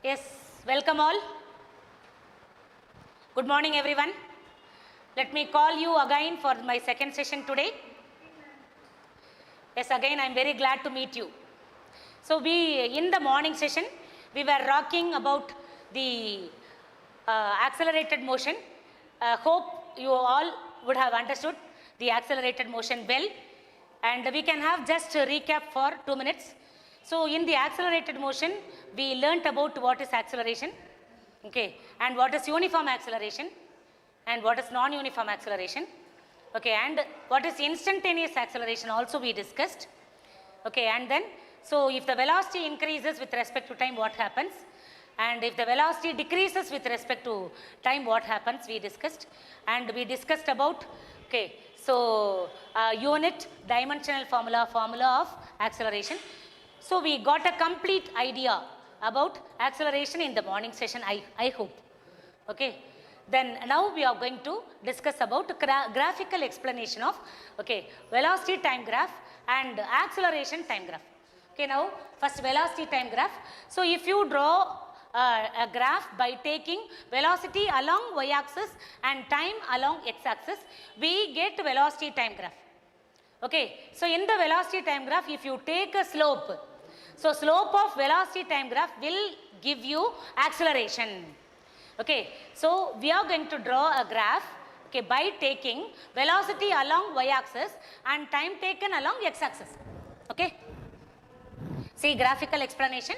Yes, welcome all. Good morning everyone. Let me call you again for my second session today. Yes, again I am very glad to meet you. So in the morning session, we were talking about the accelerated motion. Hope you all would have understood the accelerated motion well, and we can have just a recap for 2 minutes. So in the accelerated motion, we learnt about what is acceleration, okay, and what is uniform acceleration, and what is non-uniform acceleration, okay, and what is instantaneous acceleration also we discussed, okay, and then so if the velocity increases with respect to time, what happens, and if the velocity decreases with respect to time, what happens, we discussed, and we discussed about, okay, so unit dimensional formula of acceleration. So we got a complete idea about acceleration in the morning session, I hope, okay. Then now we are going to discuss about graphical explanation of, okay, velocity time graph and acceleration time graph. Okay, now first velocity time graph. So if you draw a graph by taking velocity along y-axis and time along x-axis, we get velocity time graph. Okay, so in the velocity time graph, if you take a slope, so slope of velocity time graph will give you acceleration. Okay, so we are going to draw a graph, okay, by taking velocity along y-axis and time taken along x-axis. Okay, see graphical explanation.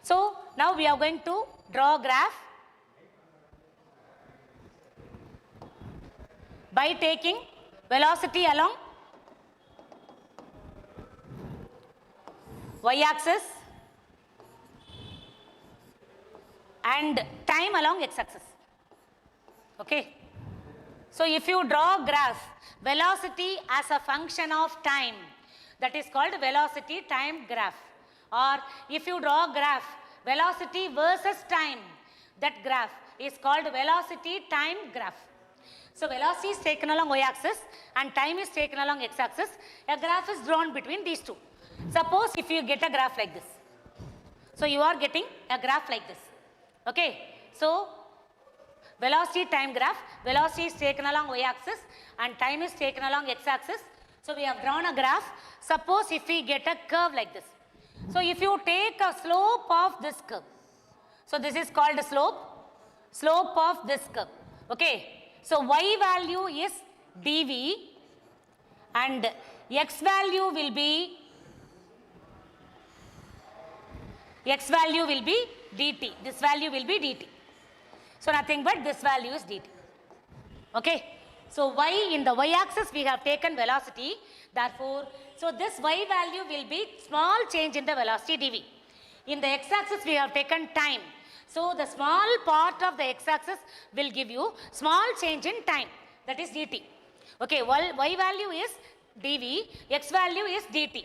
So now we are going to draw a graph by taking velocity along y-axis and time along x-axis. Okay. So if you draw graph velocity as a function of time, that is called velocity time graph. Or if you draw graph velocity versus time, that graph is called velocity time graph. So velocity is taken along y-axis and time is taken along x-axis. A graph is drawn between these two. Suppose if you get a graph like this. So you are getting a graph like this. Okay. So velocity time graph, velocity is taken along y-axis and time is taken along x-axis. So we have drawn a graph. Suppose if we get a curve like this. So if you take a slope of this curve, so this is called a slope of this curve. Okay. So y value is dv and x value will be dt. This value will be dt. So nothing but this value is dt. Okay. So y in the y-axis we have taken velocity. Therefore, so this y value will be small change in the velocity dv. In the x-axis we have taken time. So the small part of the x-axis will give you small change in time, that is dt. Okay, y value is dv, x value is dt.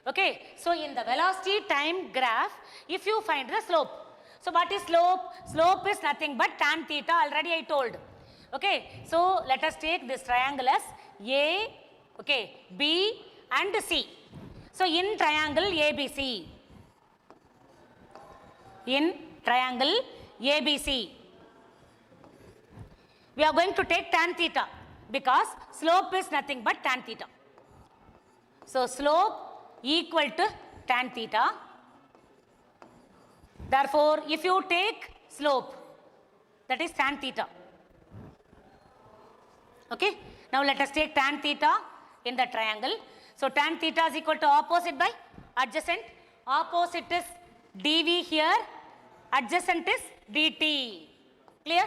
Okay, so in the velocity time graph, if you find the slope. So what is slope? Slope is nothing but tan theta, already I told. Okay, so let us take this triangle as A, okay, B and C. So in triangle ABC, we are going to take tan theta because slope is nothing but tan theta. So slope equal to tan theta. Therefore, if you take slope, that is tan theta. Okay. Now let us take tan theta in the triangle. So tan theta is equal to opposite by adjacent. Opposite is dv here, adjacent is dt. Clear?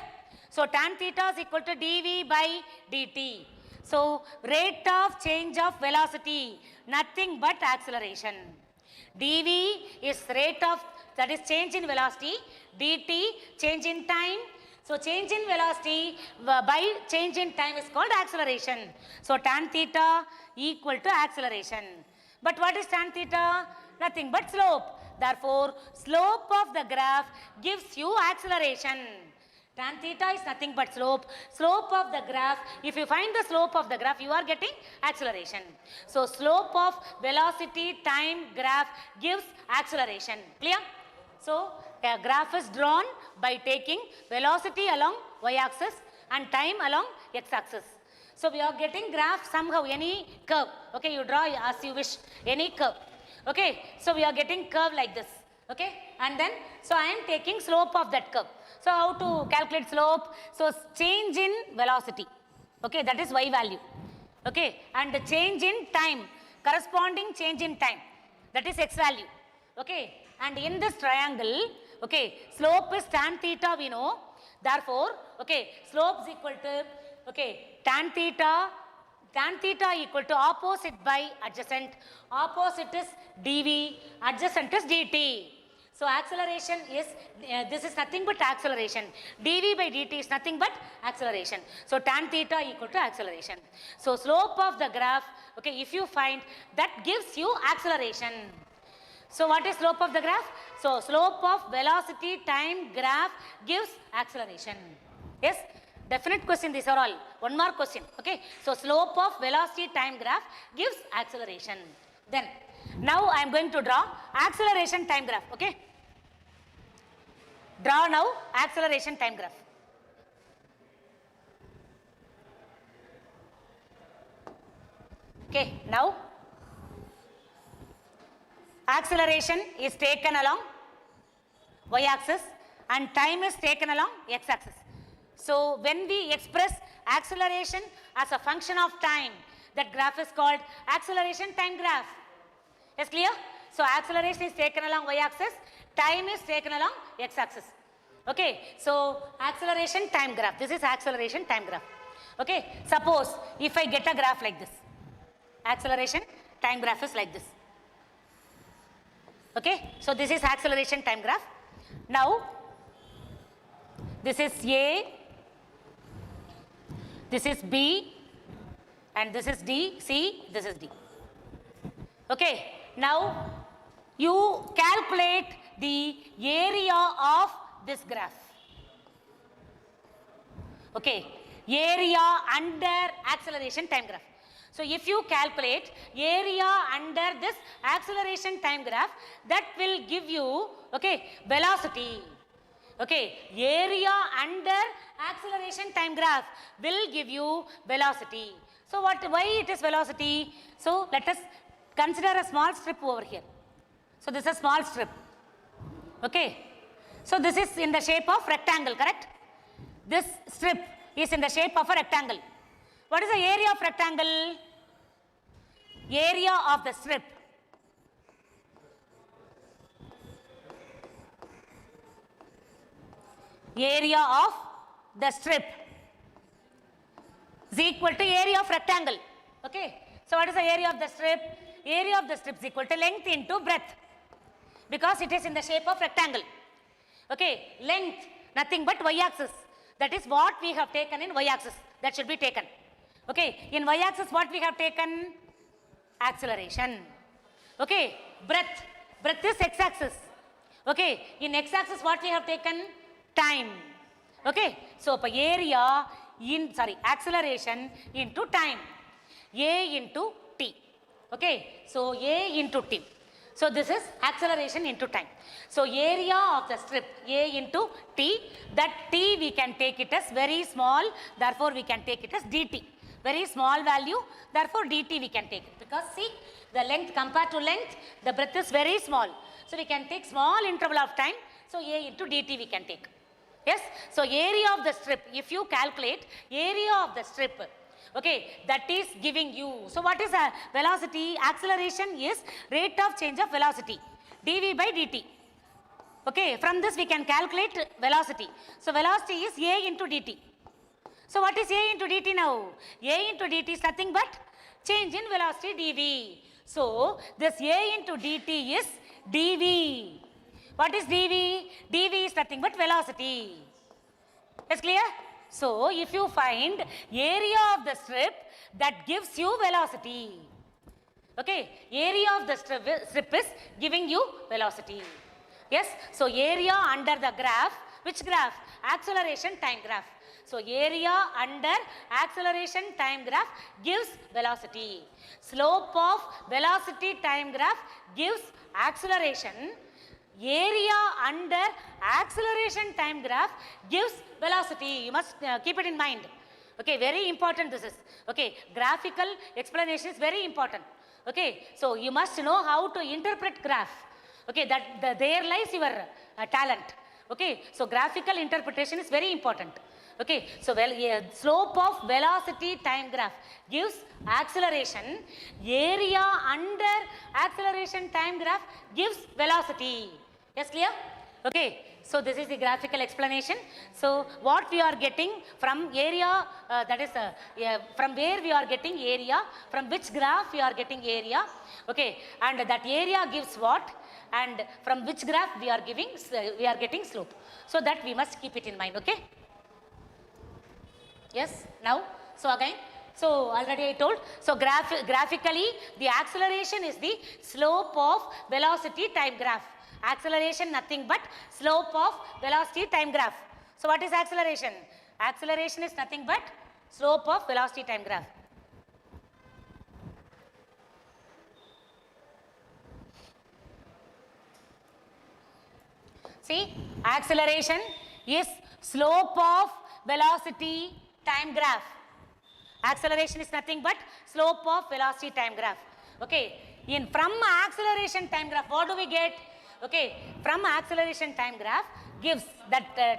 So tan theta is equal to dv by dt. So rate of change of velocity, nothing but acceleration. dv is rate of, that is change in velocity, dt change in time. So change in velocity by change in time is called acceleration. So tan theta equal to acceleration. But what is tan theta? Nothing but slope. Therefore, slope of the graph gives you acceleration. Tan theta is nothing but slope. Slope of the graph, if you find the slope of the graph, you are getting acceleration. So slope of velocity time graph gives acceleration. Clear? So a graph is drawn by taking velocity along y-axis and time along x-axis. So we are getting graph somehow, any curve. Okay, you draw as you wish, any curve. Okay, so we are getting curve like this. Okay, and then, so I am taking slope of that curve. So how to calculate slope? So change in velocity. Okay, that is y value. Okay, and the change in time, corresponding change in time, that is x value. Okay, and in this triangle, okay, slope is tan theta we know. Therefore, okay, slope is equal to, okay, tan theta equal to opposite by adjacent. Opposite is dv, adjacent is dt. So acceleration is, this is nothing but acceleration. dv by dt is nothing but acceleration. So tan theta equal to acceleration. So slope of the graph, okay, if you find, that gives you acceleration. So what is slope of the graph? So slope of velocity time graph gives acceleration. Yes? Definite question, these are all. One more question. Okay. So slope of velocity time graph gives acceleration. Then, now I am going to draw acceleration time graph. Okay. Draw now acceleration time graph. Okay. Now, acceleration is taken along y-axis and time is taken along x-axis. So when we express acceleration as a function of time, that graph is called acceleration time graph. Is clear? So acceleration is taken along y-axis, time is taken along x-axis. Okay, so acceleration time graph, this is acceleration time graph. Okay, suppose if I get a graph like this, acceleration time graph is like this. Okay, so this is acceleration time graph. Now, this is A, this is B, and this is D, C, this is D. Okay, now you calculate the area of this graph. Okay, area under acceleration time graph. So if you calculate area under this acceleration time graph, that will give you, okay, velocity. Okay, area under acceleration time graph will give you velocity. So why it is velocity? So let us consider a small strip over here. So this is a small strip. Okay, so this is in the shape of rectangle, correct? This strip is in the shape of a rectangle. What is the area of rectangle? Area of the strip. Area of the strip is equal to area of rectangle. Okay. So what is the area of the strip? Area of the strip is equal to length into breadth, because it is in the shape of rectangle. Okay. Length, nothing but y-axis. That is what we have taken in y-axis. That should be taken. Okay. In y-axis what we have taken? Acceleration. Okay. Breadth. Breadth is x-axis. Okay. In x-axis what we have taken? Time. Okay. So, area in, acceleration into time. A into t. Okay. So, A into t. So, this is acceleration into time. So, area of the strip A into t, that t we can take it as very small, therefore, we can take it as dt. Very small value, therefore, dt we can take it. Because see, the length compared to length, the breadth is very small. So, we can take small interval of time. So, A into dt we can take. Yes. So, area of the strip, if you calculate area of the strip, okay, that is giving you. So, what is a velocity? Acceleration is rate of change of velocity, dv by dt. Okay, from this we can calculate velocity. So, velocity is a into dt. So, what is a into dt now? A into dt is nothing but change in velocity dv. So, this a into dt is dv. What is dv? dv is nothing but velocity. Is clear? So, if you find area of the strip, that gives you velocity. Okay, area of the strip is giving you velocity. Yes, so area under the graph, which graph? Acceleration time graph. So, area under acceleration time graph gives velocity. Slope of velocity time graph gives acceleration. area under acceleration time graph gives velocity. You must keep it in mind. Okay, very important this is. Okay, graphical explanation is very important. Okay, so you must know how to interpret graph. Okay, there lies your talent. Okay, so graphical interpretation is very important. Okay, so slope of velocity time graph gives acceleration. Area under acceleration time graph gives velocity. Yes, clear? Okay, so this is the graphical explanation. So what we are getting from area, that is from where we are getting area, from which graph we are getting area. Okay, and that area gives what, and from which graph we are getting slope. So that we must keep it in mind. Okay. Yes, now, so again, so already I told, so graphically the acceleration is the slope of velocity time graph. Acceleration nothing but slope of velocity time graph. So what is acceleration? Acceleration is nothing but slope of velocity time graph. See, acceleration is slope of velocity time graph. Acceleration is nothing but slope of velocity time graph. Okay, from acceleration time graph, what do we get? Okay, from acceleration time graph gives,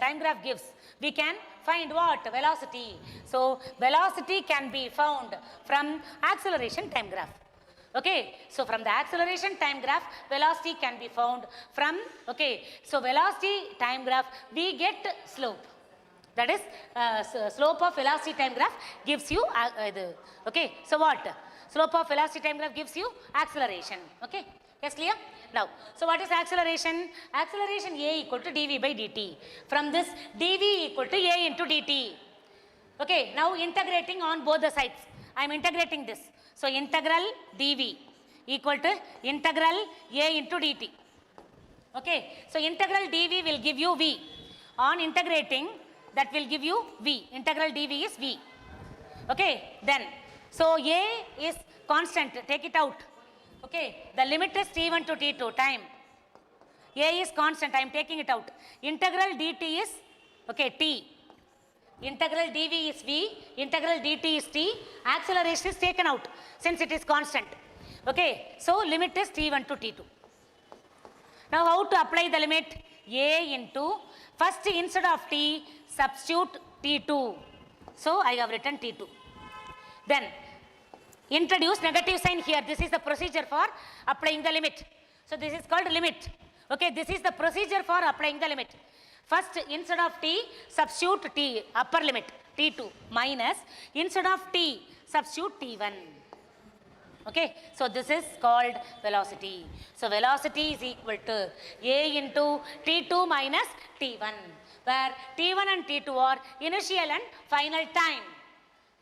time graph gives, we can find what? Velocity. So velocity can be found from acceleration time graph. Okay, so from the acceleration time graph, velocity can be found from, okay, so velocity time graph, we get slope. That is, slope of velocity time graph gives you, okay, so what? Slope of velocity time graph gives you acceleration. Okay, yes, clear? Now, so what is acceleration? Acceleration A equal to dv by dt. From this, dv equal to A into dt. Okay, now integrating on both the sides. I am integrating this. So integral dv equal to integral A into dt. Okay, so integral dv will give you v. On integrating, that will give you v. Integral dv is v. Okay, then, so A is constant, take it out. Okay, the limit is t1 to t2 time. A is constant, I am taking it out. Integral dt is, okay, t. Integral dv is v, integral dt is t, acceleration is taken out since it is constant. Okay, so limit is t1 to t2. Now how to apply the limit? A into, first instead of t, substitute t2. So I have written t2. Then introduce negative sign here. This is the procedure for applying the limit. So this is called limit. Okay, this is the procedure for applying the limit. First, instead of t, substitute t, upper limit, t2, minus, instead of t, substitute t1. Okay, so this is called velocity. So velocity is equal to A into t2 minus t1, where t1 and t2 are initial and final time.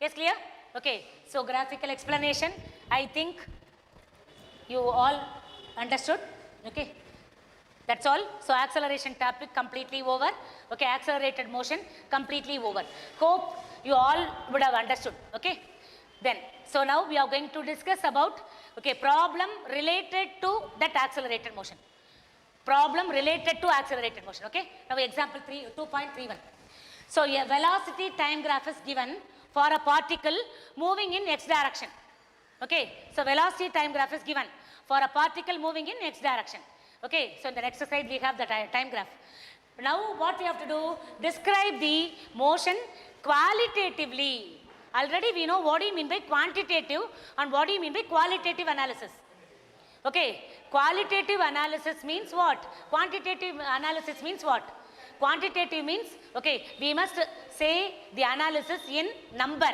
Yes, clear? Okay, so graphical explanation, I think you all understood. Okay, that's all. So acceleration topic completely over. Okay, accelerated motion completely over. Hope you all would have understood. Okay, then, so now we are going to discuss about, okay, problem related to that accelerated motion. Problem related to accelerated motion. Okay, now example 2.31. So a velocity time graph is given for a particle moving in x direction. Okay, so velocity time graph is given for a particle moving in x direction. Okay, so in the next slide we have the time graph. Now what we have to do, describe the motion qualitatively. Already we know what do you mean by quantitative and what do you mean by qualitative analysis. Okay, qualitative analysis means what? Quantitative analysis means what? Quantitative means, okay, we must say the analysis in number.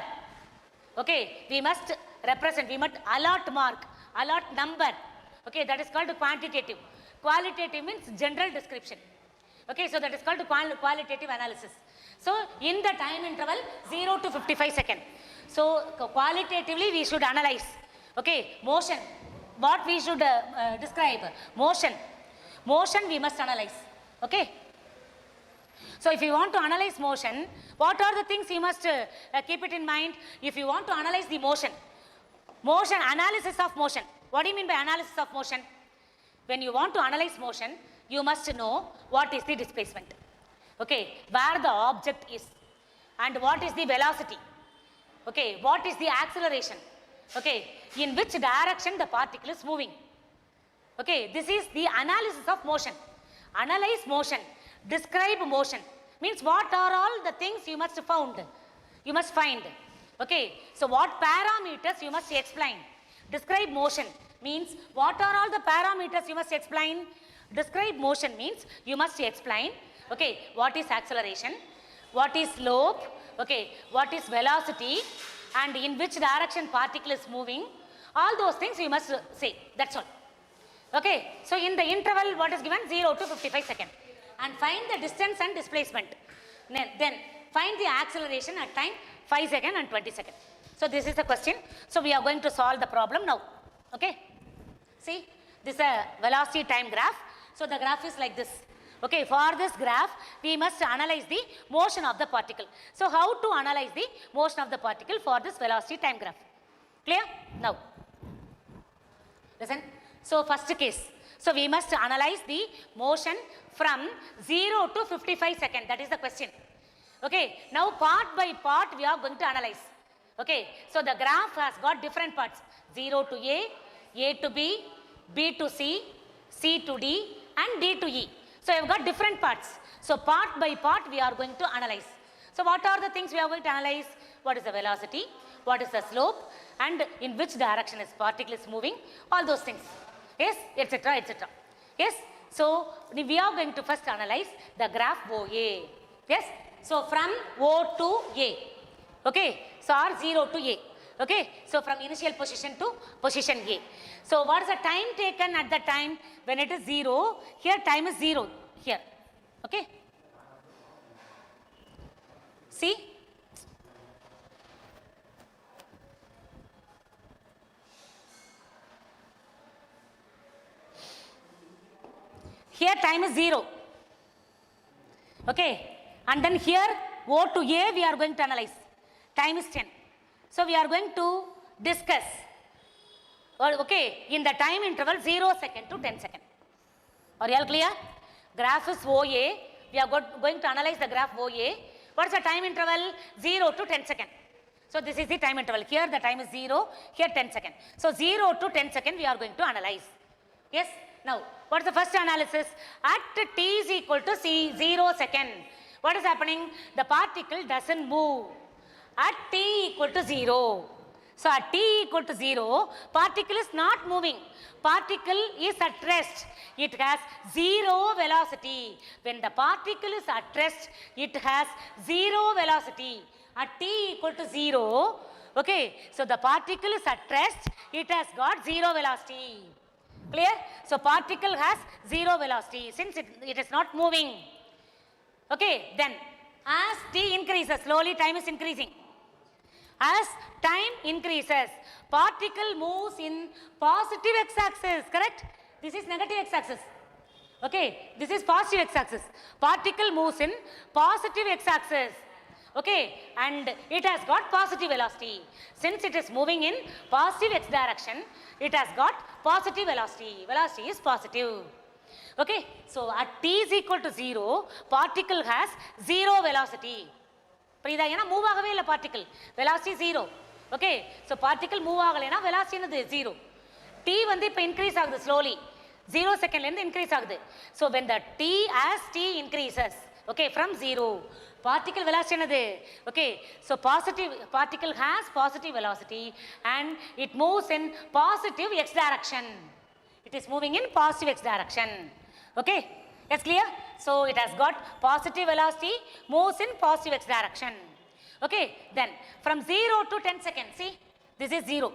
Okay, we must represent, we must allot mark, allot number. Okay, that is called quantitative. Qualitative means general description. Okay, so that is called qualitative analysis. So in the time interval 0 to 55 seconds. So qualitatively we should analyze. Okay, motion. What we should describe? Motion. Motion we must analyze. Okay. So if you want to analyze motion, what are the things you must keep it in mind? If you want to analyze the motion, analysis of motion. What do you mean by analysis of motion? When you want to analyze motion, you must know what is the displacement. Okay, where the object is and what is the velocity. Okay, what is the acceleration. Okay, in which direction the particle is moving. Okay, this is the analysis of motion. Analyze motion, describe motion means what are all the things you must find. Okay, so what parameters you must explain. Describe motion means what are all the parameters you must explain. Describe motion means you must explain, okay, what is acceleration, what is slope, okay, what is velocity, and in which direction particle is moving. All those things you must say. That's all. Okay, so in the interval what is given 0 to 55 seconds, and find the distance and displacement. Then find the acceleration at time 5 seconds and 20 seconds. So this is the question. So we are going to solve the problem now. Okay, see, this is a velocity time graph. So the graph is like this. Okay, for this graph we must analyze the motion of the particle. So how to analyze the motion of the particle for this velocity time graph? Clear? Now listen. So first case, so we must analyze the motion from 0 to 55 seconds. That is the question. Okay, now part by part we are going to analyze. Okay, so the graph has got different parts: 0 to A to B, B to C, C to D, and D to E. So I have got different parts. So part by part we are going to analyze. So what are the things we are going to analyze? What is the velocity? What is the slope? And in which direction is particle is moving? All those things. Yes, etc., etc. Yes. So we are going to first analyze the graph OA. Yes. So from O to A. Okay. So R0 to A. Okay. So from initial position to position A. So what is the time taken at the time when it is 0? Here time is 0 here. Okay. See. Here time is 0. Okay. And then here O to A we are going to analyze. Time is 10. So we are going to discuss. Okay, in the time interval 0 second to 10 second. Are you all clear? Graph is OA. We are going to analyze the graph OA. What is the time interval? 0 to 10 second. So this is the time interval. Here the time is 0, here 10 second. So 0 to 10 second we are going to analyze. Yes? Now, what is the first analysis? At t is equal to 0 second. What is happening? The particle doesn't move. At t equal to 0. So at t equal to 0, particle is not moving. Particle is at rest. It has 0 velocity. When the particle is at rest, it has 0 velocity. At t equal to 0, okay, so the particle is at rest, it has got 0 velocity. Clear? So particle has 0 velocity since it is not moving. Okay, then as t increases, slowly time is increasing. As time increases, particle moves in positive x-axis, correct? This is negative x-axis. Okay, this is positive x-axis. Particle moves in positive x-axis. Okay, and it has got positive velocity. Since it is moving in positive x direction, it has got positive velocity. Velocity is positive. Okay, so at t is equal to 0, particle has 0 velocity. புரியுதா? ஏன்னா move ஆகவே இல்லை particle, velocity 0. Okay, so particle move ஆகலைன்னா velocity என்னது 0. t வந்து இப்போ increase ஆகுது slowly, 0 செகண்ட்லேருந்து increase ஆகுது. So when the t as t increases, okay, from 0, particle velocity என்னது? Okay, so positive particle has positive velocity and it moves in positive x direction. It is moving in positive x direction. Okay, it's clear? So it has got positive velocity, moves in positive x direction. Okay, then from 0 to 10 seconds, see, this is 0.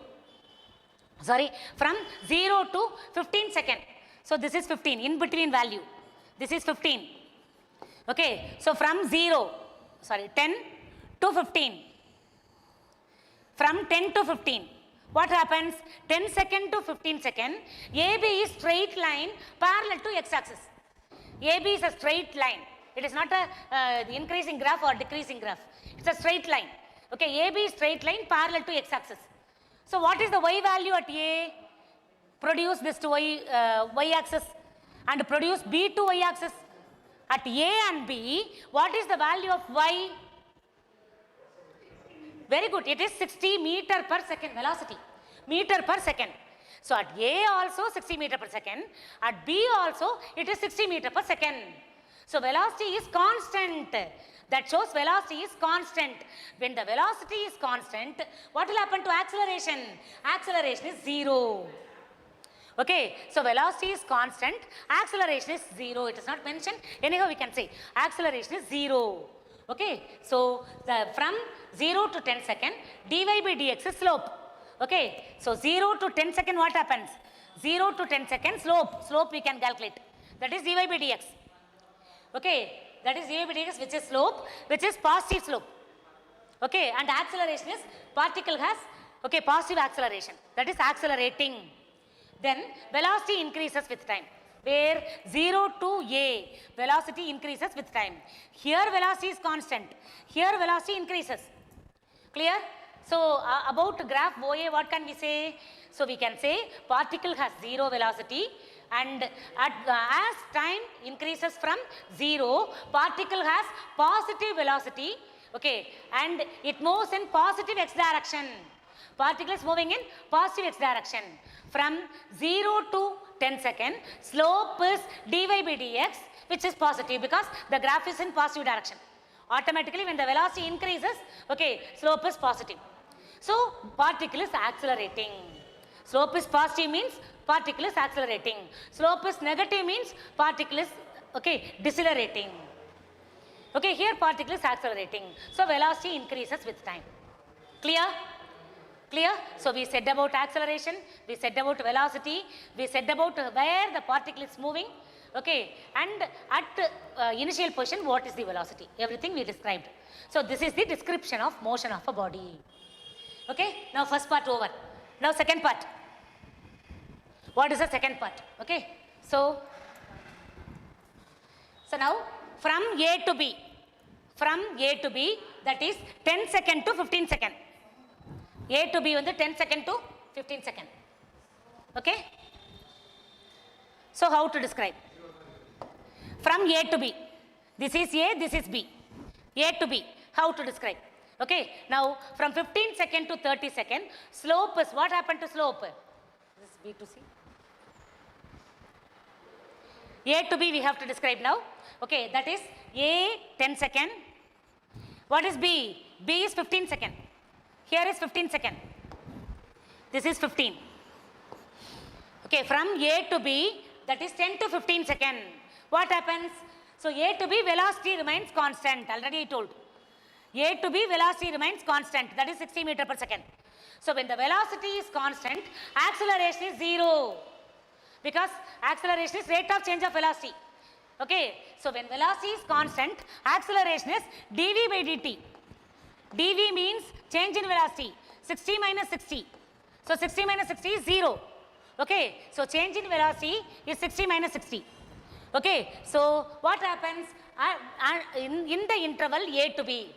Sorry, from 0 to 15 seconds. So this is 15, in between value. This is 15. Okay, so from 10 to 15. From 10 to 15. What happens? 10 second to 15 second, AB is straight line parallel to x-axis. AB is a straight line. It is not a increasing graph or decreasing graph. It's a straight line. Okay, AB is straight line parallel to x-axis. So what is the y value at A? Produce this to y axis. and produce B to y axis. At A and B, what is the value of y? Very good. It is 60 meter per second velocity. Meter per second. So at A also 60 meter per second. At B also it is 60 meter per second. So velocity is constant. That shows velocity is constant. When the velocity is constant, what will happen to acceleration? Acceleration is 0. Okay, so velocity is constant, acceleration is 0. It is not mentioned. Anyhow, we can say acceleration is 0. Okay, so from 0 to 10 second, dy by dx is slope. Okay, so 0 to 10 second, what happens? 0 to 10 second slope we can calculate. That is dy by dx. Okay, that is dy by dx, which is slope, which is positive slope. Okay, and acceleration is particle has positive acceleration. That is accelerating. Then velocity increases with time. Where 0 to A, velocity increases with time. Here velocity is constant. Here velocity increases. Clear? So about graph OA, what can we say? So we can say particle has 0 velocity, and as time increases from 0, particle has positive velocity. Okay, and it moves in positive x direction. Particle is moving in positive x direction. From 0 to 10 second, slope is dy by dx, which is positive because the graph is in positive direction. Automatically when the velocity increases, okay, slope is positive. So particle is accelerating. Slope is positive means particle is accelerating. Slope is negative means particle is decelerating. Okay, here particle is accelerating. So velocity increases with time. Clear? Clear? So we said about acceleration, we said about velocity, we said about where the particle is moving, okay, and at initial position what is the velocity, everything we described. So this is the description of motion of a body. Okay, now first part over. Now second part. What is the second part? Okay, so now from A to B, that is 10 second to 15 second. A to B on the 10 second to 15 second. Okay? So how to describe? From A to B. This is A, this is B. A to B. How to describe? Okay. Now from 15 second to 30 second, slope is, what happened to slope? This is B to C. A to B we have to describe now. Okay, that is A 10 second. What is B? B is 15 second. Here is 15 second. This is 15. Okay, from A to B, that is 10 to 15 second. What happens? So A to B velocity remains constant. Already I told. A to B velocity remains constant. That is 60 meter per second. So when the velocity is constant, acceleration is 0. Because acceleration is rate of change of velocity. Okay, so when velocity is constant, acceleration is dv by dt. dv means change in velocity, 60 minus 60. So 60 minus 60 is 0. Okay, so change in velocity is 60 minus 60. Okay, so what happens in the interval A to B?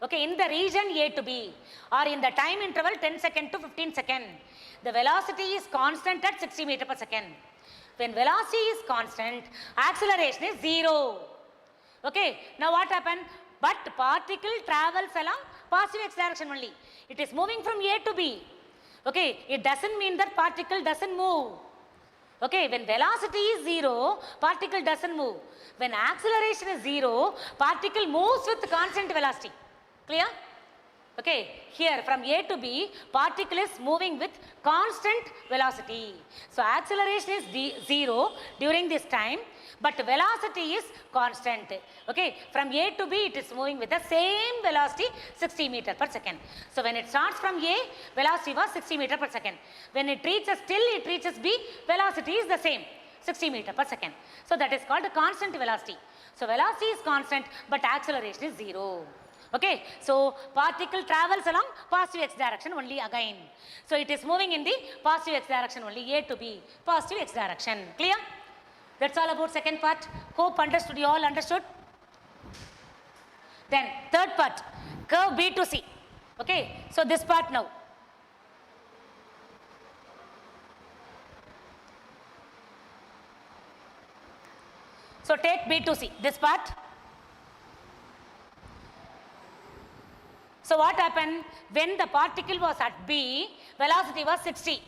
Okay, in the region A to B, or in the time interval 10 second to 15 second, the velocity is constant at 60 meter per second. When velocity is constant, acceleration is 0. Okay, now what happened? But particle travels along positive x direction only. It is moving from A to B. Okay, it doesn't mean that particle doesn't move. Okay, when velocity is 0, particle doesn't move. When acceleration is 0, particle moves with constant velocity. Clear? Okay, here from A to B, particle is moving with constant velocity. So acceleration is 0 during this time, but velocity is constant. Okay, from A to B, it is moving with the same velocity, 60 meter per second. So when it starts from A, velocity was 60 meter per second. When it reaches B, velocity is the same, 60 meter per second. So that is called a constant velocity. So velocity is constant, but acceleration is 0. Okay, so particle travels along positive x direction only again. So it is moving in the positive x direction only, A to B, positive x direction. Clear? That's all about second part. Hope understood, you all understood? Then third part, curve B to C. Okay, so this part now. So take B to C, this part. So what happened? When the particle was at B, velocity was 60.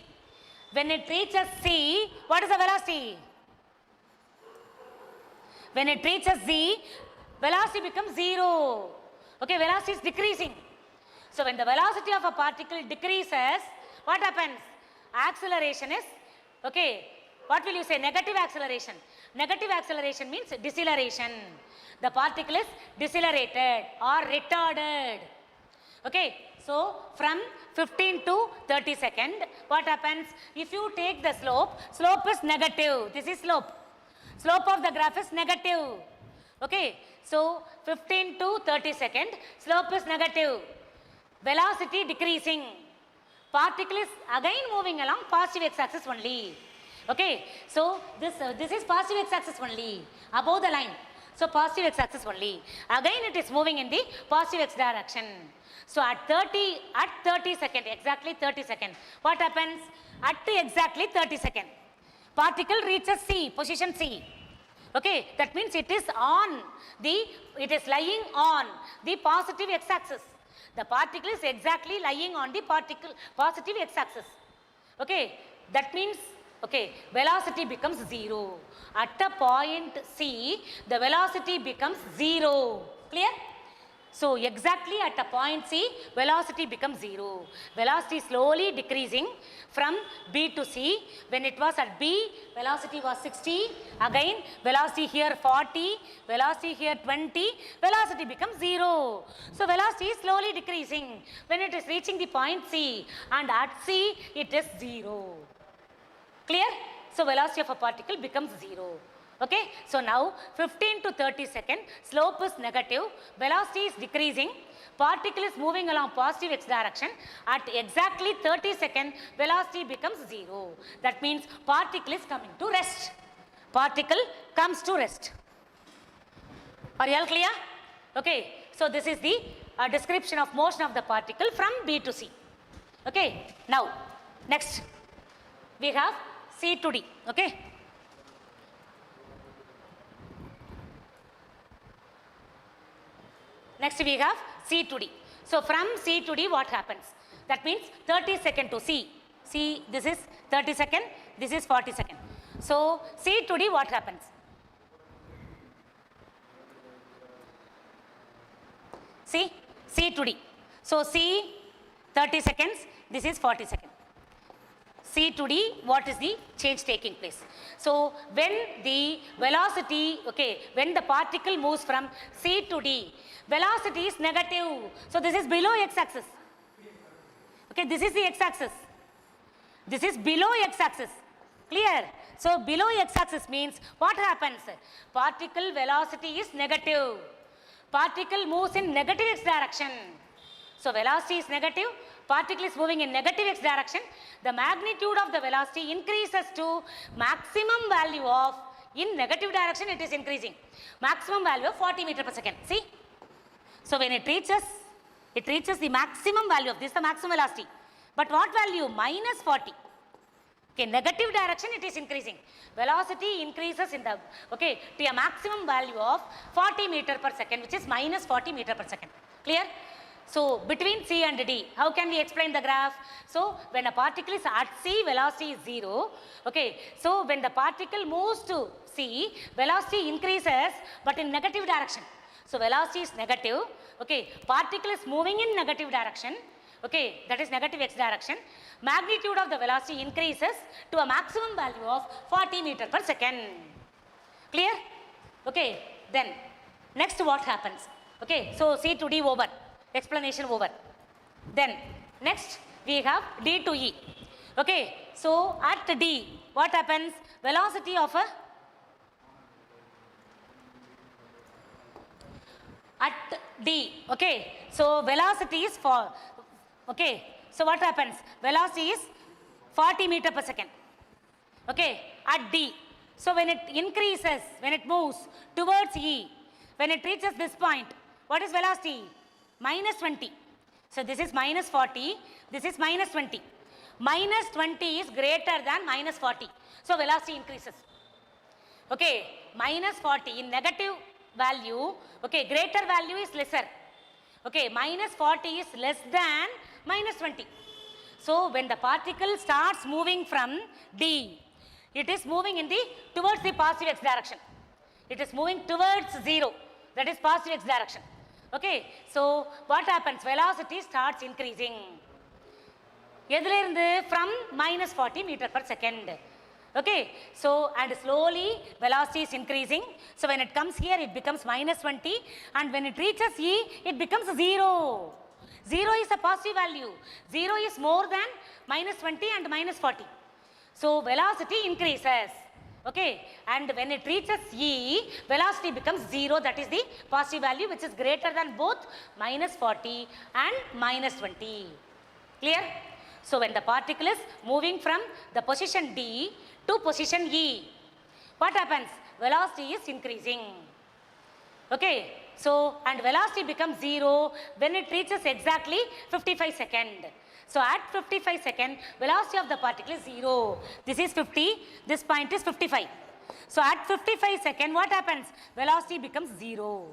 When it reaches C, what is the velocity? When it reaches Z, velocity becomes 0. Okay, velocity is decreasing. So when the velocity of a particle decreases, what happens? Acceleration is, okay, what will you say? Negative acceleration. Negative acceleration means deceleration. The particle is decelerated or retarded. Okay, so from 15 to 30 seconds, what happens? If you take the slope, slope is negative. This is slope. Slope of the graph is negative. Okay, so 15 to 30 seconds, slope is negative. Velocity decreasing. Particle is again moving along positive x-axis only. Okay, so this is positive x-axis only, above the line. So positive x-axis only. Again it is moving in the positive x direction. So at 30 seconds, exactly 30 seconds, what happens? At exactly 30 seconds, particle reaches C, position C. Okay, that means it is lying on the positive x-axis. The particle is exactly lying on the positive x-axis. Okay, that means, okay, velocity becomes 0. At the point C, the velocity becomes 0. Clear? So exactly at a point C, velocity becomes 0. Velocity slowly decreasing from B to C. When it was at B, velocity was 60. Again, velocity here 40, velocity here 20, velocity becomes 0. So velocity is slowly decreasing when it is reaching the point C, and at C, it is 0. Clear? So velocity of a particle becomes 0. Okay, so now 15 to 30 seconds, slope is negative, velocity is decreasing, particle is moving along positive x direction. At exactly 30 seconds, velocity becomes 0. That means particle is coming to rest. Particle comes to rest. Are you all clear? Okay, so this is the description of motion of the particle from B to C. Okay, now next we have C to D. Okay. Next we have C to D. So from C to D, what happens? That means 30 seconds to C. C, this is 30 seconds, this is 40 seconds. So C to D, what happens? See, C to D. So C 30 seconds, this is 40 seconds. C to D, what is the change taking place? So when the velocity, okay, when the particle moves from C to D, velocity is negative. So this is below x-axis. Okay, this is the x-axis. This is below x-axis. Clear? So below x-axis means what happens? Particle velocity is negative. Particle moves in negative x direction. So velocity is negative, particle is moving in negative x direction. The magnitude of the velocity increases to maximum value of, in negative direction it is increasing, maximum value of 40 meter per second. See? So when it reaches the maximum value of this, the maximum velocity. But what value? Minus 40. Okay, negative direction it is increasing. Velocity increases in the, okay, to a maximum value of 40 meter per second, which is minus 40 meter per second. Clear? So between C and D, how can we explain the graph? So when a particle is at C, velocity is 0. Okay, so when the particle moves to C, velocity increases but in negative direction. So velocity is negative. Okay, particle is moving in negative direction. Okay, that is negative x direction. Magnitude of the velocity increases to a maximum value of 40 meter per second. Clear? Okay, then next what happens? Okay, so C to D over. Explanation over. Then next we have D to E. Okay, so at D, what happens? Velocity of a, at D, okay, so velocity is for, okay, so what happens? Velocity is 40 meter per second. Okay, at D. So when it increases, when it moves towards E, when it reaches this point, what is velocity? Minus 20. So this is minus 40, this is minus 20. Minus 20 is greater than minus 40. So velocity increases. Okay, minus 40 in negative value, okay, greater value is lesser. Okay, minus 40 is less than minus 20. So when the particle starts moving from D, it is moving in the towards the positive x direction. It is moving towards 0, that is positive x direction. Okay, so what happens? Velocity starts increasing. From minus 40 meter per second. Okay, so and slowly velocity is increasing. So when it comes here, it becomes minus 20, and when it reaches E, it becomes 0. 0 is a positive value. 0 is more than minus 20 and minus 40. So velocity increases. Okay, and when it reaches E, velocity becomes 0, that is the positive value which is greater than both minus 40 and minus 20. Clear? So when the particle is moving from the position D to position E, what happens? Velocity is increasing. Okay, so and velocity becomes 0 when it reaches exactly 55 seconds. So at 55 seconds, velocity of the particle is 0. This is 50, this point is 55. So at 55 seconds, what happens? Velocity becomes 0.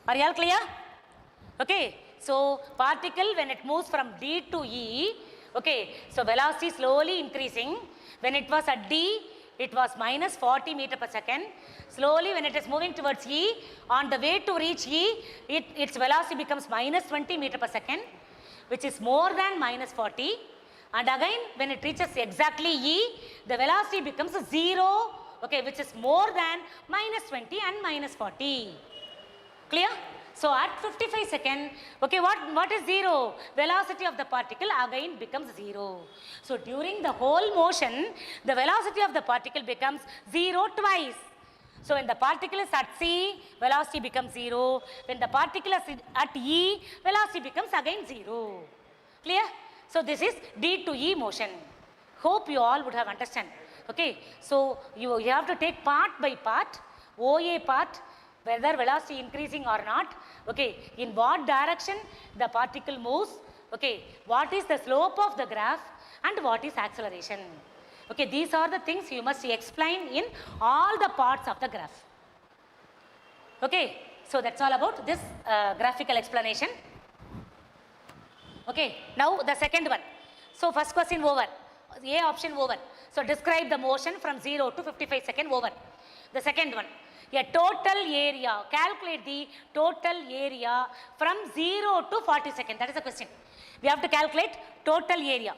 Are you all clear? Okay, so particle when it moves from D to E, okay, so velocity slowly increasing. When it was at D, it was minus 40 meter per second. Slowly when it is moving towards E, on the way to reach E, its velocity becomes minus 20 meter per second, which is more than minus 40. And again, when it reaches exactly E, the velocity becomes 0, okay, which is more than minus 20 and minus 40. Clear? So at 55 seconds, okay, what is 0? Velocity of the particle again becomes 0. So during the whole motion, the velocity of the particle becomes 0 twice. So when the particle is at C, velocity becomes 0. When the particle is at E, velocity becomes again 0. Clear? So this is D to E motion. Hope you all would have understand. Okay, so you have to take part by part, OA part, whether velocity increasing or not, okay, in what direction the particle moves, okay, what is the slope of the graph and what is acceleration. Okay, these are the things you must explain in all the parts of the graph. Okay, so that's all about this graphical explanation. Okay, now the second one. So first question over, A option over. So describe the motion from 0 to 55 seconds over. The second one, a total area, calculate the total area from 0 to 40 seconds. That is the question. We have to calculate total area.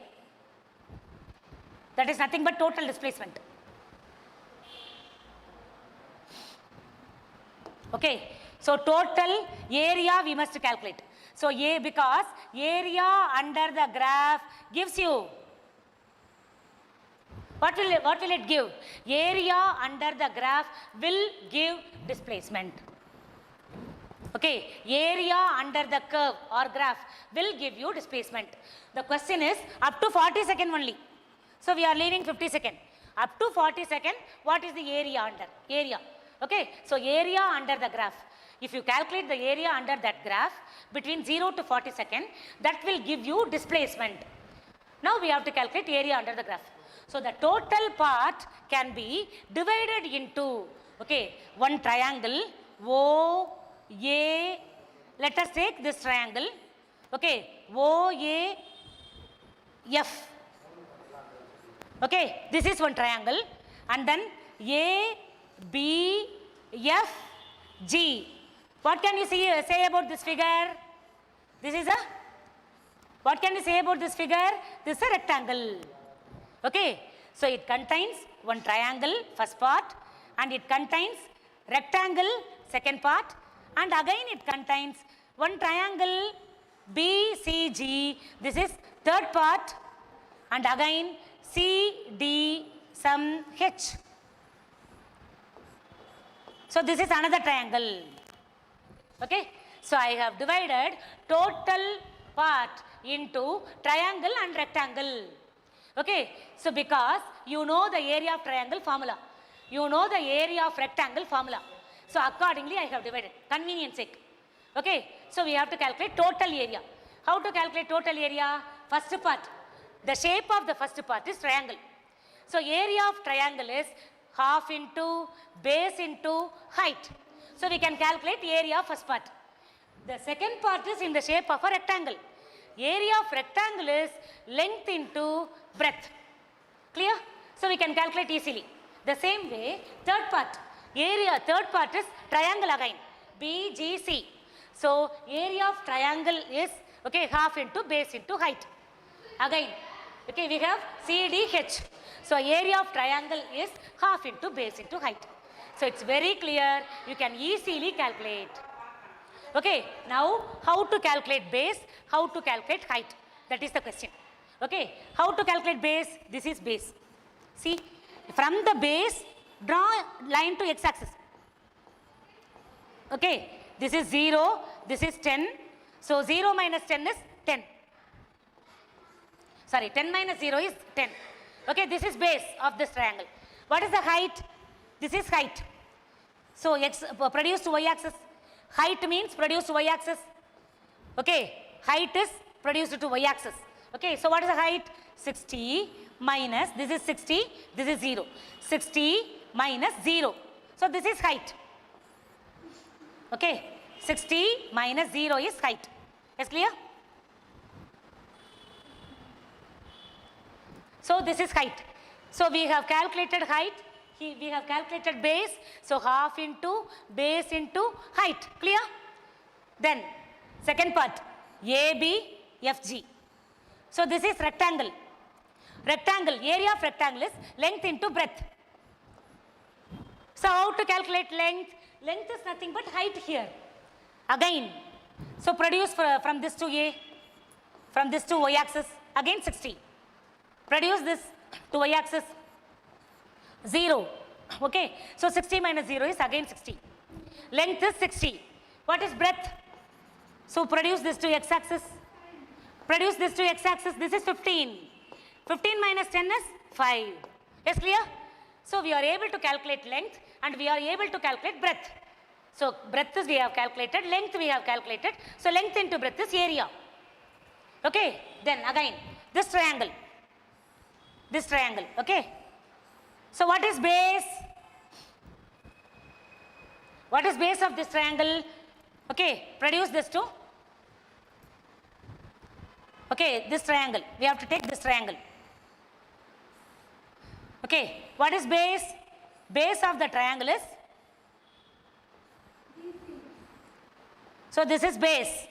That is nothing but total displacement. Okay, so total area we must calculate. So because area under the graph gives you, what will it give? Area under the graph will give displacement. Okay, area under the curve or graph will give you displacement. The question is up to 40 seconds only. So we are leaving 50 seconds. Up to 40 seconds, what is the area under? Area. Okay, so area under the graph. If you calculate the area under that graph between 0 to 40 seconds, that will give you displacement. Now we have to calculate area under the graph. So the total part can be divided into, okay, one triangle, OA. Let us take this triangle, okay, OAF. Okay, this is one triangle, and then ABFG. What can you say about this figure? This is a, what can you say about this figure? This is a rectangle. Okay, so it contains one triangle, first part, and it contains rectangle, second part, and again it contains one triangle BCG, this is third part, and again CD some H. So this is another triangle. Okay, so I have divided total part into triangle and rectangle. Okay, so because you know the area of triangle formula, you know the area of rectangle formula, so accordingly I have divided, convenience sake. Okay, so we have to calculate total area. How to calculate total area? First part, the shape of the first part is triangle. So area of triangle is half into base into height. So we can calculate area of first part. The second part is in the shape of a rectangle. Area of rectangle is length into breadth. Clear? So we can calculate easily. The same way, third part is triangle again. BGC. So area of triangle is half into base into height. Again, we have CDH. So area of triangle is half into base into height. So it's very clear. You can easily calculate. Okay, now how to calculate base, how to calculate height? That is the question. Okay, how to calculate base? This is base. See, from the base, draw line to x-axis. Okay, this is 0, this is 10. So 0 minus 10 is 10. Sorry, 10 minus 0 is 10. Okay, this is base of this triangle. What is the height? This is height. So x produced to y-axis. Height means produced to y-axis. Okay, height is produced to y-axis. Okay, so what is the height? 60 minus, this is 60, this is 0. 60 minus 0. So this is height. Okay, 60 minus 0 is height. Is clear? So this is height. So we have calculated height. We have calculated base. So half into base into height. Clear? Then second part, AB, FG. So this is rectangle. Rectangle, area of rectangle is length into breadth. So how to calculate length? Length is nothing but height here. Again, so produce from this to A, from this to y-axis, again 60. Produce this to y-axis, 0. Okay, so 60 minus 0 is again 60. Length is 60. What is breadth? So produce this to x-axis. Produce this to x-axis, this is 15. 15 minus 10 is 5. Yes, clear? So we are able to calculate length and we are able to calculate breadth. So breadth is we have calculated, length we have calculated. So length into breadth is area. Okay, then again, this triangle. This triangle, okay. So what is base? What is base of this triangle? Okay, produce this to. Okay, this triangle. We have to take this triangle. Okay, what is base? Base of the triangle is. So this is base.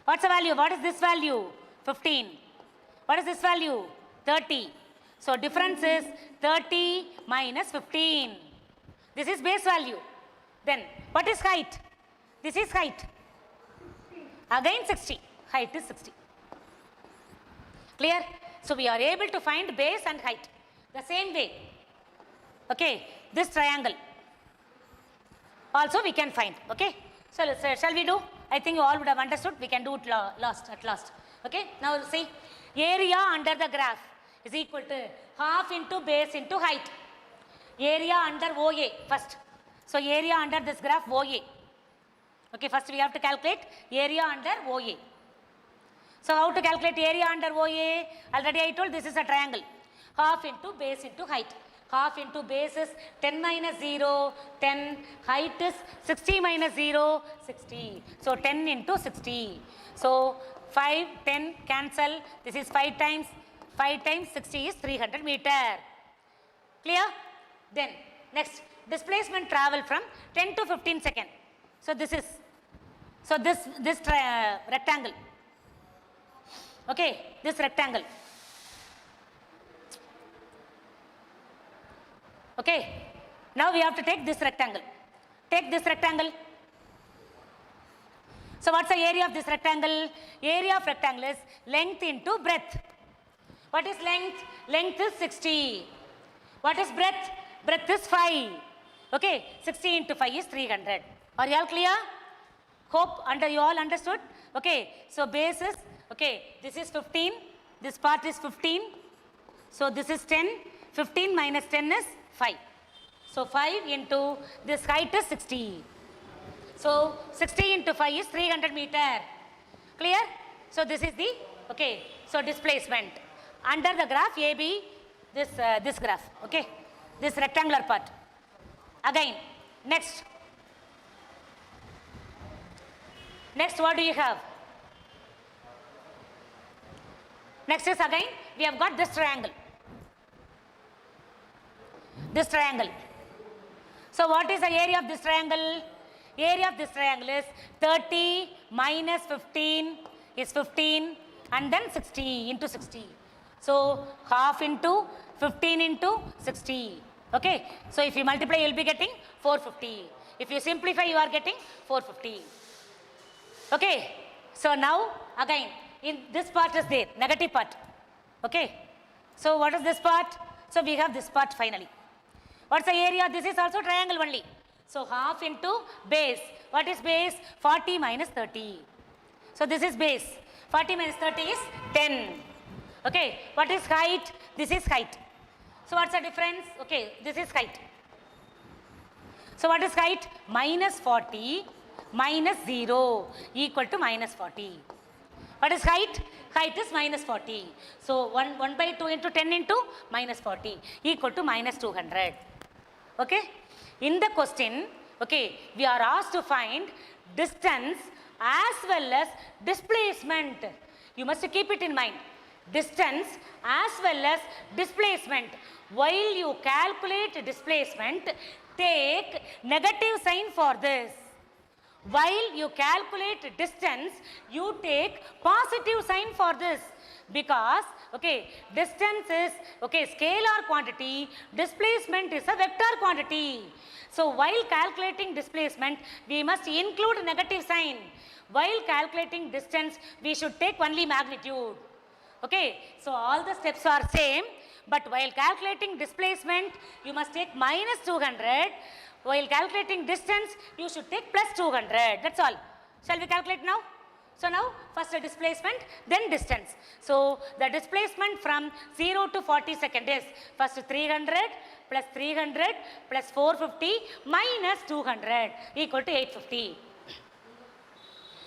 What's the value? What is this value? 15. What is this value? 30. So difference is 30 minus 15. This is base value. Then what is height? This is height. Again 60. Height is 60. Clear? So we are able to find base and height. The same way. Okay, this triangle. Also we can find. Okay. So shall we do? I think you all would have understood. We can do it at last. Okay. Now see, area under the graph is equal to half into base into height. Area under OA first. So area under this graph OA. Okay, first we have to calculate area under OA. So how to calculate area under OA? Already I told this is a triangle. Half into base into height. Half into base is 10 minus 0, 10. Height is 60 minus 0, 60. So 10 into 60. So 5, 10 cancel. This is 5 times. 5 times 60 is 300 meter. Clear? Then next, displacement travel from 10 to 15 second. So this is, so this rectangle. Okay, this rectangle. Okay, now we have to take this rectangle. Take this rectangle. So what's the area of this rectangle? Area of rectangle is length into breadth. What is length? Length is 60. What is breadth? Breadth is 5. Okay, 60 into 5 is 300. Are you all clear? Hope you all understood? Okay, so base is, okay, this is 15. This part is 15. So this is 10. 15 minus 10 is 5. So 5 into this height is 60. So 60 into 5 is 300 meter. Clear? So this is the, okay, so displacement. Under the graph AB, this graph, okay. this rectangular part. Again, next what do you have? Next is again we have got this triangle. So what is the area of this triangle? Area of this triangle is 30 minus 15 is 15 and then 60 into 60. So half into 15 into 60. Okay. So if you multiply, you will be getting 450. If you simplify, you are getting 450. Okay. So now again, in this part is there, negative part. Okay. So what is this part? So we have this part finally. What's the area? This is also triangle only. So half into base. What is base? 40 minus 30. So this is base. 40 minus 30 is 10. Okay. What is height? This is height. So what's the difference? Okay. This is height. So what is height? Minus 40 minus 0 equal to minus 40. What is height? Height is minus 40. So 1 by 2 into 10 into minus 40 equal to minus 200. Okay. In the question, okay, we are asked to find distance as well as displacement. You must keep it in mind. Distance as well as displacement. While you calculate displacement, take negative sign for this. While you calculate distance, you take positive sign for this, because okay, distance is okay scalar quantity, displacement is a vector quantity. So while calculating displacement, we must include negative sign. While calculating distance, we should take only magnitude. Okay, so all the steps are same, but while calculating displacement, you must take minus 200. While calculating distance, you should take plus 200. That's all. Shall we calculate now? So now, first the displacement, then distance. So the displacement from 0 to 40 seconds is first 300 plus 300 plus 450 minus 200 equal to 850.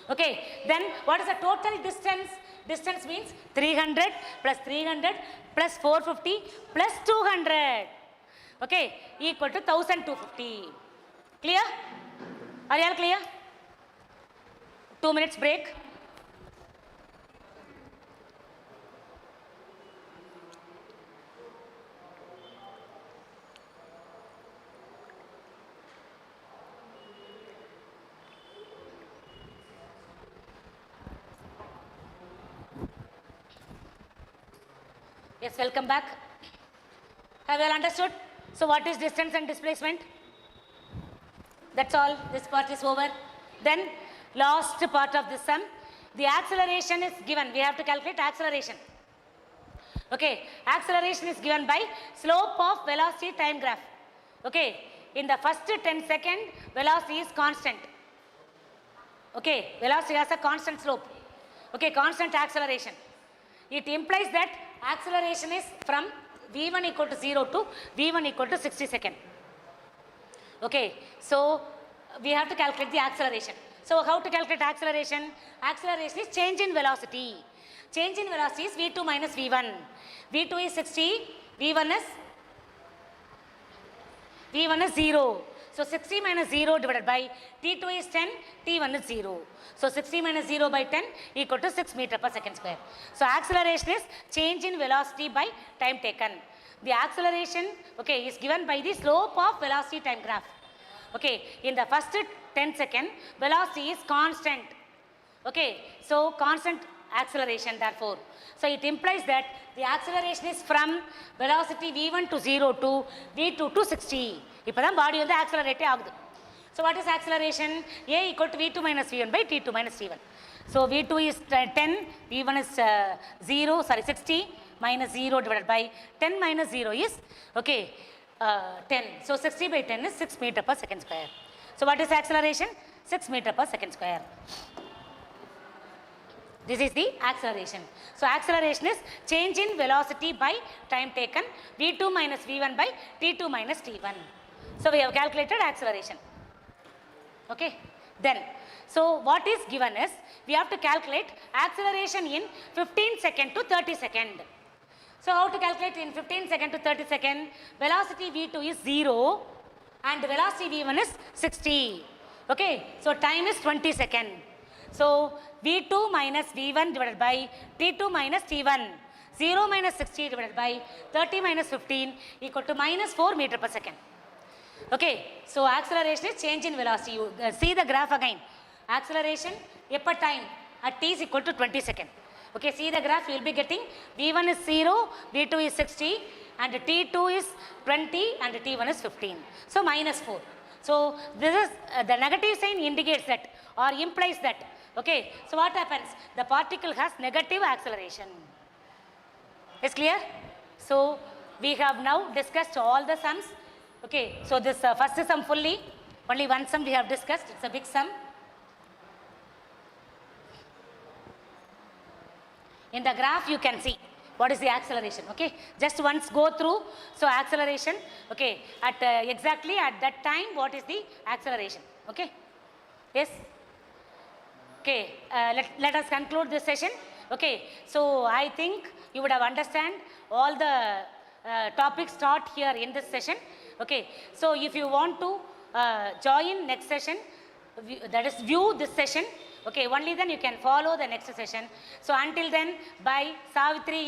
Okay, then what is the total distance? Distance means 300 plus 300 plus 450 plus 200. Okay, equal to 1250. Clear? Are you all clear? 2 minutes break. Yes, welcome back. Have you all understood? So what is distance and displacement? That's all. This part is over. Then last part of this sum. The acceleration is given. We have to calculate acceleration. Okay. Acceleration is given by slope of velocity time graph. Okay. In the first 10 seconds, velocity is constant. Okay. Velocity has a constant slope. Okay. Constant acceleration. It implies that acceleration is from v1 equal to 0 to v1 equal to 60 seconds. Okay. So we have to calculate the acceleration. So how to calculate acceleration? Acceleration is change in velocity. Change in velocity is v2 minus v1. v2 is 60, v1 is 0. So 60 minus 0 divided by t2 is 10, t1 is 0. So 60 minus 0 by 10 equal to 6 meter per second square. So acceleration is change in velocity by time taken. The acceleration, okay, is given by the slope of velocity time graph. Okay, in the first 10 seconds, velocity is constant. Okay, so constant acceleration therefore. So it implies that the acceleration is from velocity v1 to 0 to v2 to 60. இப்பதான் body வந்து accelerate ஆகுது. So what is acceleration? A equal to v2 minus v1 by t2 minus t1. So v2 is 10, v1 is 60 minus 0 divided by 10 minus 0 is, okay, 10. So 60 by 10 is 6 meter per second square. So what is acceleration? 6 meter per second square. This is the acceleration. So acceleration is change in velocity by time taken, v2 minus v1 by t2 minus t1. So we have calculated acceleration. Okay. Then, so what is given is we have to calculate acceleration in 15 second to 30 second. So how to calculate in 15 second to 30 second? Velocity V2 is 0 and velocity V1 is 60. Okay, so time is 20 second. So V2 minus V1 divided by T2 minus T1. 0 minus 60 divided by 30 minus 15 equal to minus 4 meter per second. Okay, so acceleration is change in velocity. You see the graph again. Acceleration, per time at t is equal to 20 second. Okay, see the graph, you will be getting V1 is 0, V2 is 60 and T2 is 20 and T1 is 15. So minus 4. So this is the negative sign indicates that or implies that. Okay, so what happens? The particle has negative acceleration. Is clear? So we have now discussed all the sums. Okay, so this first sum fully, only one sum we have discussed, it's a big sum. In the graph you can see what is the acceleration, okay. Just once go through, so acceleration, okay, at exactly at that time what is the acceleration, okay. Yes? Okay, let us conclude this session. Okay, so I think you would have understand all the topics taught here in this session. Okay, so if you want to join next session, that is view this session, okay, only then you can follow the next session. So until then, bye. Savitri